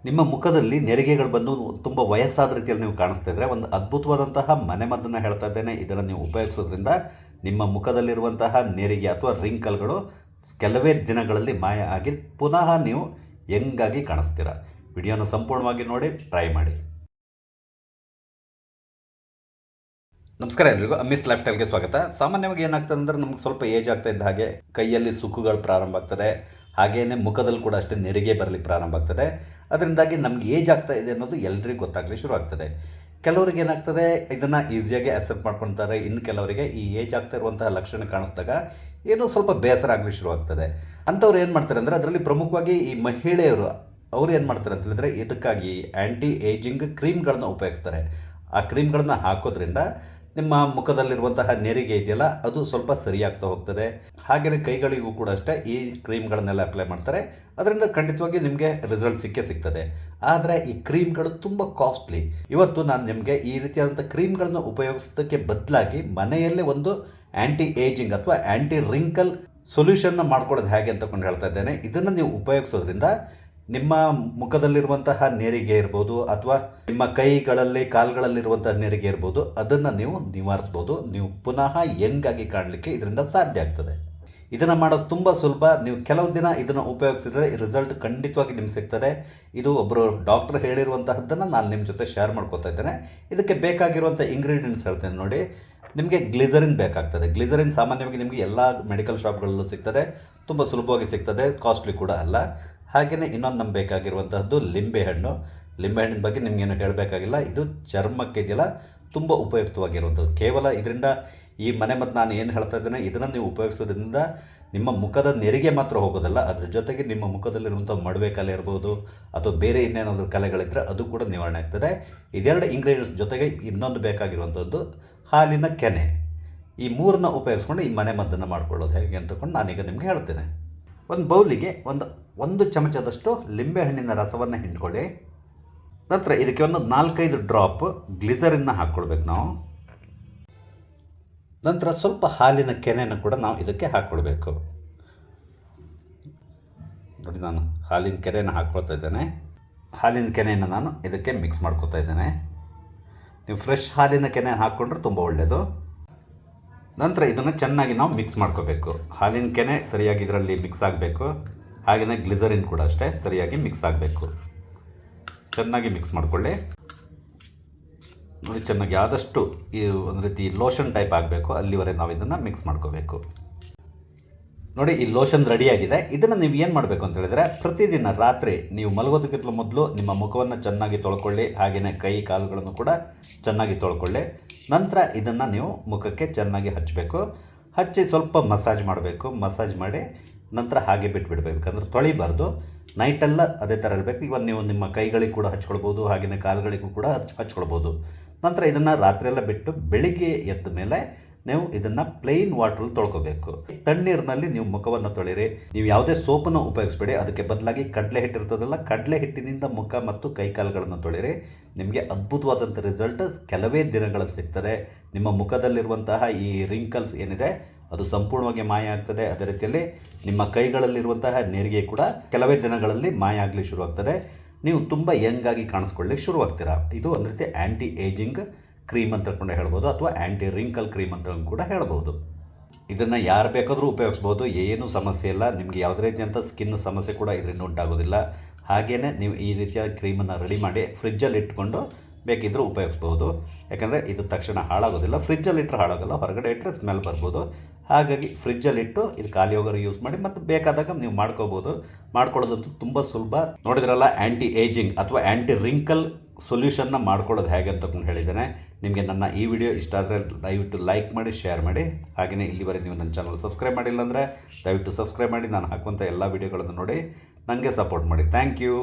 ನಿಮ್ಮ ಮುಖದಲ್ಲಿ ನೆರಿಗೆಗಳು ಬಂದು ತುಂಬ ವಯಸ್ಸಾದ ರೀತಿಯಲ್ಲಿ ನೀವು ಕಾಣಿಸ್ತಾ ಇದ್ದರೆ ಒಂದು ಅದ್ಭುತವಾದಂತಹ ಮನೆಮದ್ದನ್ನು ಹೇಳ್ತಾ ಇದ್ದೇನೆ. ಇದನ್ನು ನೀವು ಉಪಯೋಗಿಸೋದ್ರಿಂದ ನಿಮ್ಮ ಮುಖದಲ್ಲಿರುವಂತಹ ನೆರಿಗೆ ಅಥವಾ ರಿಂಕಲ್ಗಳು ಕೆಲವೇ ದಿನಗಳಲ್ಲಿ ಮಾಯ ಆಗಿ ಪುನಃ ನೀವು ಯಂಗಾಗಿ ಕಾಣಿಸ್ತೀರ. ವಿಡಿಯೋನ ಸಂಪೂರ್ಣವಾಗಿ ನೋಡಿ, ಟ್ರೈ ಮಾಡಿ. ನಮಸ್ಕಾರ ಎಲ್ರಿಗೂ, ಅಮ್ಮಿಸ್ ಲೈಫ್ ಸ್ಟೈಲ್ಗೆ ಸ್ವಾಗತ. ಸಾಮಾನ್ಯವಾಗಿ ಏನಾಗ್ತದೆ ಅಂದರೆ ನಮ್ಗೆ ಸ್ವಲ್ಪ ಏಜ್ ಆಗ್ತಾ ಇದ್ದ ಹಾಗೆ ಕೈಯಲ್ಲಿ ಸುಕ್ಕುಗಳು ಪ್ರಾರಂಭ ಆಗ್ತದೆ, ಹಾಗೆಯೇ ಮುಖದಲ್ಲಿ ಕೂಡ ಅಷ್ಟೇ ನೆರಿಗೆ ಬರಲಿ ಪ್ರಾರಂಭ ಆಗ್ತದೆ. ಅದರಿಂದಾಗಿ ನಮ್ಗೆ ಏಜ್ ಆಗ್ತಾ ಇದೆ ಅನ್ನೋದು ಎಲ್ರಿಗೂ ಗೊತ್ತಾಗಲಿ ಶುರು ಆಗ್ತದೆ. ಕೆಲವರಿಗೆ ಏನಾಗ್ತದೆ, ಇದನ್ನು ಈಸಿಯಾಗಿ ಅಕ್ಸೆಪ್ಟ್ ಮಾಡ್ಕೊತಾರೆ. ಇನ್ನು ಕೆಲವರಿಗೆ ಈ ಏಜ್ ಆಗ್ತಾ ಇರುವಂತಹ ಲಕ್ಷಣ ಕಾಣಿಸಿದಾಗ ಏನೋ ಸ್ವಲ್ಪ ಬೇಸರ ಆಗಲಿ ಶುರು ಆಗ್ತದೆ. ಅಂಥವ್ರು ಏನು ಮಾಡ್ತಾರೆ ಅಂದರೆ, ಅದರಲ್ಲಿ ಪ್ರಮುಖವಾಗಿ ಈ ಮಹಿಳೆಯರು ಅವ್ರು ಏನು ಮಾಡ್ತಾರೆ ಅಂತ ಹೇಳಿದ್ರೆ, ಇದಕ್ಕಾಗಿ ಆ್ಯಂಟಿ ಏಜಿಂಗ್ ಕ್ರೀಮ್ಗಳನ್ನ ಉಪಯೋಗಿಸ್ತಾರೆ. ಆ ಕ್ರೀಮ್ಗಳನ್ನ ಹಾಕೋದ್ರಿಂದ ನಿಮ್ಮ ಮುಖದಲ್ಲಿರುವಂತಹ ನೆರಿಗೆ ಇದೆಯಲ್ಲ ಅದು ಸ್ವಲ್ಪ ಸರಿಯಾಗ್ತಾ ಹೋಗ್ತದೆ. ಹಾಗೆಯೇ ಕೈಗಳಿಗೂ ಕೂಡ ಅಷ್ಟೇ ಈ ಕ್ರೀಮ್ಗಳನ್ನೆಲ್ಲ ಅಪ್ಲೈ ಮಾಡ್ತಾರೆ. ಅದರಿಂದ ಖಂಡಿತವಾಗಿ ನಿಮಗೆ ರಿಸಲ್ಟ್ ಸಿಗ್ತದೆ. ಆದರೆ ಈ ಕ್ರೀಮ್ಗಳು ತುಂಬ ಕಾಸ್ಟ್ಲಿ. ಇವತ್ತು ನಾನು ನಿಮಗೆ ಈ ರೀತಿಯಾದಂಥ ಕ್ರೀಮ್ಗಳನ್ನು ಉಪಯೋಗಿಸೋದಕ್ಕೆ ಬದಲಾಗಿ ಮನೆಯಲ್ಲೇ ಒಂದು ಆ್ಯಂಟಿ ಏಜಿಂಗ್ ಅಥವಾ ಆ್ಯಂಟಿ ರಿಂಕಲ್ ಸೊಲ್ಯೂಷನ್ನ ಮಾಡ್ಕೊಳ್ಳೋದು ಹೇಗೆ ಅಂತಕೊಂಡು ಹೇಳ್ತಾ ಇದ್ದೇನೆ. ಇದನ್ನು ನೀವು ಉಪಯೋಗಿಸೋದ್ರಿಂದ ನಿಮ್ಮ ಮುಖದಲ್ಲಿರುವಂತಹ ನೆರಿಗೆ ಇರ್ಬೋದು ಅಥವಾ ನಿಮ್ಮ ಕೈಗಳಲ್ಲಿ ಕಾಲುಗಳಲ್ಲಿರುವಂತಹ ನೆರಿಗೆ ಇರ್ಬೋದು, ಅದನ್ನು ನೀವು ನಿವಾರಿಸ್ಬೋದು. ನೀವು ಪುನಃ ಯಂಗಾಗಿ ಕಾಣಲಿಕ್ಕೆ ಇದರಿಂದ ಸಾಧ್ಯ ಆಗ್ತದೆ. ಇದನ್ನು ಮಾಡೋದು ತುಂಬ ಸುಲಭ. ನೀವು ಕೆಲವು ದಿನ ಇದನ್ನು ಉಪಯೋಗಿಸಿದರೆ ರಿಸಲ್ಟ್ ಖಂಡಿತವಾಗಿ ನಿಮ್ಗೆ ಸಿಗ್ತದೆ. ಇದು ಒಬ್ಬರು ಡಾಕ್ಟರ್ ಹೇಳಿರುವಂತಹದ್ದನ್ನು ನಾನು ನಿಮ್ಮ ಜೊತೆ ಶೇರ್ ಮಾಡ್ಕೋತಾ ಇದ್ದೇನೆ. ಇದಕ್ಕೆ ಬೇಕಾಗಿರುವಂಥ ಇಂಗ್ರೀಡಿಯೆಂಟ್ಸ್ ಹೇಳ್ತೇನೆ ನೋಡಿ. ನಿಮಗೆ ಗ್ಲಿಸರಿನ್ ಬೇಕಾಗ್ತದೆ. ಗ್ಲಿಸರಿನ್ ಸಾಮಾನ್ಯವಾಗಿ ನಿಮಗೆ ಎಲ್ಲ ಮೆಡಿಕಲ್ ಶಾಪ್ಗಳಲ್ಲೂ ಸಿಗ್ತದೆ, ತುಂಬ ಸುಲಭವಾಗಿ ಸಿಗ್ತದೆ, ಕಾಸ್ಟ್ಲಿ ಕೂಡ ಅಲ್ಲ. ಹಾಗೆಯೇ ಇನ್ನೊಂದು ನಮ್ಗೆ ಬೇಕಾಗಿರುವಂತಹದ್ದು ಲಿಂಬೆಹಣ್ಣು. ಲಿಂಬೆಹಣ್ಣಿನ ಬಗ್ಗೆ ನಿಮಗೇನು ಹೇಳಬೇಕಾಗಿಲ್ಲ. ಇದು ಚರ್ಮಕ್ಕೆ ಇದೆಯಲ್ಲ ತುಂಬ ಉಪಯುಕ್ತವಾಗಿರುವಂಥದ್ದು. ಕೇವಲ ಇದರಿಂದ ಈ ಮನೆಮದ್ದು ನಾನು ಏನು ಹೇಳ್ತಾ ಇದ್ದೇನೆ, ಇದನ್ನು ನೀವು ಉಪಯೋಗಿಸೋದ್ರಿಂದ ನಿಮ್ಮ ಮುಖದ ನೆರಿಗೆ ಮಾತ್ರ ಹೋಗೋದಲ್ಲ, ಅದ್ರ ಜೊತೆಗೆ ನಿಮ್ಮ ಮುಖದಲ್ಲಿರುವಂಥ ಮಡುವೆ ಕಲೆ ಇರ್ಬೋದು ಅಥವಾ ಬೇರೆ ಇನ್ನೇನಾದರೂ ಕಲೆಗಳಿದ್ದರೆ ಅದು ಕೂಡ ನಿವಾರಣೆ ಆಗ್ತದೆ. ಇದೆರಡು ಇಂಗ್ರೀಡಿಯೆಂಟ್ಸ್ ಜೊತೆಗೆ ಇನ್ನೊಂದು ಬೇಕಾಗಿರುವಂಥದ್ದು ಹಾಲಿನ ಕೆನೆ. ಈ ಮೂರನ್ನ ಉಪಯೋಗಿಸ್ಕೊಂಡು ಈ ಮನೆಮದ್ದನ್ನು ಮಾಡ್ಕೊಳ್ಳೋದು ಹೇಗೆ ಅಂತಕೊಂಡು ನಾನೀಗ ನಿಮಗೆ ಹೇಳ್ತೇನೆ. ಒಂದು ಬೌಲಿಗೆ ಒಂದು ಚಮಚದಷ್ಟು ಲಿಂಬೆಹಣ್ಣಿನ ರಸವನ್ನು ಹಿಂಡ್ಕೊಳ್ಳಿ. ನಂತರ ಇದಕ್ಕೆ ಒಂದು 4-5 ಡ್ರಾಪ್ ಗ್ಲಿಸರಿನ್ನ ಹಾಕ್ಕೊಳ್ಬೇಕು ನಾವು. ನಂತರ ಸ್ವಲ್ಪ ಹಾಲಿನ ಕೆನೆಯನ್ನು ಕೂಡ ನಾವು ಇದಕ್ಕೆ ಹಾಕ್ಕೊಳ್ಬೇಕು. ನೋಡಿ, ನಾನು ಹಾಲಿನ ಕೆನೆಯನ್ನು ಹಾಕ್ಕೊಳ್ತಾ ಇದ್ದೇನೆ. ಹಾಲಿನ ಕೆನೆಯನ್ನು ನಾನು ಇದಕ್ಕೆ ಮಿಕ್ಸ್ ಮಾಡ್ಕೊತಾ ಇದ್ದೇನೆ. ನೀವು ಫ್ರೆಶ್ ಹಾಲಿನ ಕೆನೆ ಹಾಕ್ಕೊಂಡ್ರೆ ತುಂಬ ಒಳ್ಳೆಯದು. ನಂತರ ಇದನ್ನು ಚೆನ್ನಾಗಿ ನಾವು ಮಿಕ್ಸ್ ಮಾಡ್ಕೋಬೇಕು. ಹಾಲಿನ ಕೆನೆ ಸರಿಯಾಗಿ ಇದರಲ್ಲಿ ಮಿಕ್ಸ್ ಆಗಬೇಕು. ಹಾಗೆಯೇ ಗ್ಲಿಸರಿನ್ ಕೂಡ ಅಷ್ಟೇ ಸರಿಯಾಗಿ ಮಿಕ್ಸ್ ಆಗಬೇಕು. ಚೆನ್ನಾಗಿ ಮಿಕ್ಸ್ ಮಾಡಿಕೊಳ್ಳಿ. ನೋಡಿ, ಚೆನ್ನಾಗಿ ಆದಷ್ಟು ಈ ಒಂದು ರೀತಿ ಲೋಷನ್ ಟೈಪ್ ಆಗಬೇಕು, ಅಲ್ಲಿವರೆಗೆ ನಾವು ಇದನ್ನು ಮಿಕ್ಸ್ ಮಾಡ್ಕೋಬೇಕು. ನೋಡಿ, ಈ ಲೋಷನ್ ರೆಡಿಯಾಗಿದೆ. ಇದನ್ನು ನೀವು ಏನು ಮಾಡಬೇಕು ಅಂತ ಹೇಳಿದರೆ, ಪ್ರತಿದಿನ ರಾತ್ರಿ ನೀವು ಮಲಗೋದಕ್ಕಿಂತ ಮೊದಲು ನಿಮ್ಮ ಮುಖವನ್ನು ಚೆನ್ನಾಗಿ ತೊಳ್ಕೊಳ್ಳಿ. ಹಾಗೆಯೇ ಕೈ ಕಾಲುಗಳನ್ನು ಕೂಡ ಚೆನ್ನಾಗಿ ತೊಳ್ಕೊಳ್ಳಿ. ನಂತರ ಇದನ್ನು ನೀವು ಮುಖಕ್ಕೆ ಚೆನ್ನಾಗಿ ಹಚ್ಚಬೇಕು. ಹಚ್ಚಿ ಸ್ವಲ್ಪ ಮಸಾಜ್ ಮಾಡಬೇಕು. ಮಸಾಜ್ ಮಾಡಿ ನಂತರ ಹಾಗೆ ಬಿಟ್ಬಿಡಬೇಕು, ಯಾಕಂದರೆ ತೊಳಿಬಾರ್ದು. ನೈಟೆಲ್ಲ ಅದೇ ಥರ ಇರಬೇಕು. ಇವನ್ ನೀವು ನಿಮ್ಮ ಕೈಗಳಿಗೆ ಕೂಡ ಹಚ್ಕೊಳ್ಬೋದು, ಹಾಗೆಯೇ ಕಾಲುಗಳಿಗೂ ಕೂಡ ಹಚ್ಕೊಳ್ಬೋದು. ನಂತರ ಇದನ್ನು ರಾತ್ರಿಯೆಲ್ಲ ಬಿಟ್ಟು ಬೆಳಿಗ್ಗೆ ಎದ್ದ ಮೇಲೆ ನೀವು ಇದನ್ನು ಪ್ಲೇನ್ ವಾಟ್ರಲ್ಲಿ ತೊಳ್ಕೊಬೇಕು. ತಣ್ಣೀರಿನಲ್ಲಿ ನೀವು ಮುಖವನ್ನು ತೊಳಿರಿ. ನೀವು ಯಾವುದೇ ಸೋಪನ್ನು ಉಪಯೋಗಿಸ್ಬೇಡಿ. ಅದಕ್ಕೆ ಬದಲಾಗಿ ಕಡಲೆ ಹಿಟ್ಟು ಇರ್ತದಲ್ಲ, ಕಡಲೆ ಹಿಟ್ಟಿನಿಂದ ಮುಖ ಮತ್ತು ಕೈಕಾಲುಗಳನ್ನು ತೊಳಿರಿ. ನಿಮಗೆ ಅದ್ಭುತವಾದಂಥ ರಿಸಲ್ಟ್ ಕೆಲವೇ ದಿನಗಳಲ್ಲಿ ಸಿಗ್ತದೆ. ನಿಮ್ಮ ಮುಖದಲ್ಲಿರುವಂತಹ ಈ ರಿಂಕಲ್ಸ್ ಏನಿದೆ ಅದು ಸಂಪೂರ್ಣವಾಗಿ ಮಾಯ ಆಗ್ತದೆ. ಅದೇ ರೀತಿಯಲ್ಲಿ ನಿಮ್ಮ ಕೈಗಳಲ್ಲಿರುವಂತಹ ನೆರಿಗೆ ಕೂಡ ಕೆಲವೇ ದಿನಗಳಲ್ಲಿ ಮಾಯ ಆಗಲಿ ಶುರುವಾಗ್ತದೆ. ನೀವು ತುಂಬ ಯಂಗಾಗಿ ಕಾಣಿಸ್ಕೊಳ್ಳಿಕ್ಕೆ ಶುರುವಾಗ್ತೀರಾ. ಇದು ಒಂದು ರೀತಿ ಆ್ಯಂಟಿ ಏಜಿಂಗ್ ಕ್ರೀಮ್ ಅಂತ ಕೂಡ ಹೇಳ್ಬೋದು, ಅಥವಾ ಆ್ಯಂಟಿ ರಿಂಕಲ್ ಕ್ರೀಮ್ ಅಂತ ಕೂಡ ಹೇಳ್ಬೋದು. ಇದನ್ನು ಯಾರು ಬೇಕಾದರೂ ಉಪಯೋಗಿಸ್ಬೋದು, ಏನೂ ಸಮಸ್ಯೆ ಇಲ್ಲ. ನಿಮಗೆ ಯಾವುದೇ ರೀತಿಯಂಥ ಸ್ಕಿನ್ ಸಮಸ್ಯೆ ಕೂಡ ಇದರಿಂದ ಉಂಟಾಗೋದಿಲ್ಲ. ಹಾಗೆಯೇ ನೀವು ಈ ರೀತಿಯ ಕ್ರೀಮನ್ನು ರೆಡಿ ಮಾಡಿ ಫ್ರಿಜ್ಜಲ್ಲಿ ಇಟ್ಕೊಂಡು ಬೇಕಿದ್ದರೂ ಉಪಯೋಗಿಸ್ಬೋದು. ಯಾಕಂದರೆ ಇದು ತಕ್ಷಣ ಹಾಳಾಗೋದಿಲ್ಲ. ಫ್ರಿಜ್ಜಲ್ಲಿ ಇಟ್ಟರೆ ಹಾಳಾಗೋಲ್ಲ, ಹೊರಗಡೆ ಇಟ್ಟರೆ ಸ್ಮೆಲ್ ಬರ್ಬೋದು. ಹಾಗಾಗಿ ಫ್ರಿಜ್ಜಲ್ಲಿಟ್ಟು ಇದು ಖಾಲಿ ಹೋಗೋರು ಯೂಸ್ ಮಾಡಿ, ಮತ್ತು ಬೇಕಾದಾಗ ನೀವು ಮಾಡ್ಕೋಬೋದು. ಮಾಡ್ಕೊಳ್ಳೋದಂತೂ ತುಂಬ ಸುಲಭ. ನೋಡಿದ್ರಲ್ಲ, ಆ್ಯಂಟಿ ಏಜಿಂಗ್ ಅಥವಾ ಆ್ಯಂಟಿ ರಿಂಕಲ್ ಸೊಲ್ಯೂಷನ್ನ ಮಾಡ್ಕೊಳ್ಳೋದು ಹೇಗೆ ಅಂತ ಹೇಳಿದ್ದೇನೆ. ನಿಮಗೆ ನನ್ನ ಈ ವಿಡಿಯೋ ಇಷ್ಟ ಆದರೆ ದಯವಿಟ್ಟು ಲೈಕ್ ಮಾಡಿ, ಶೇರ್ ಮಾಡಿ. ಹಾಗೆಯೇ ಇಲ್ಲಿವರೆಗೆ ನೀವು ನನ್ನ ಚಾನಲ್ ಸಬ್ಸ್ಕ್ರೈಬ್ ಮಾಡಿಲ್ಲ ಅಂದರೆ ದಯವಿಟ್ಟು ಸಬ್ಸ್ಕ್ರೈಬ್ ಮಾಡಿ. ನಾನು ಹಾಕುವಂಥ ಎಲ್ಲ ವಿಡಿಯೋಗಳನ್ನು ನೋಡಿ ನನಗೆ ಸಪೋರ್ಟ್ ಮಾಡಿ. Thank you.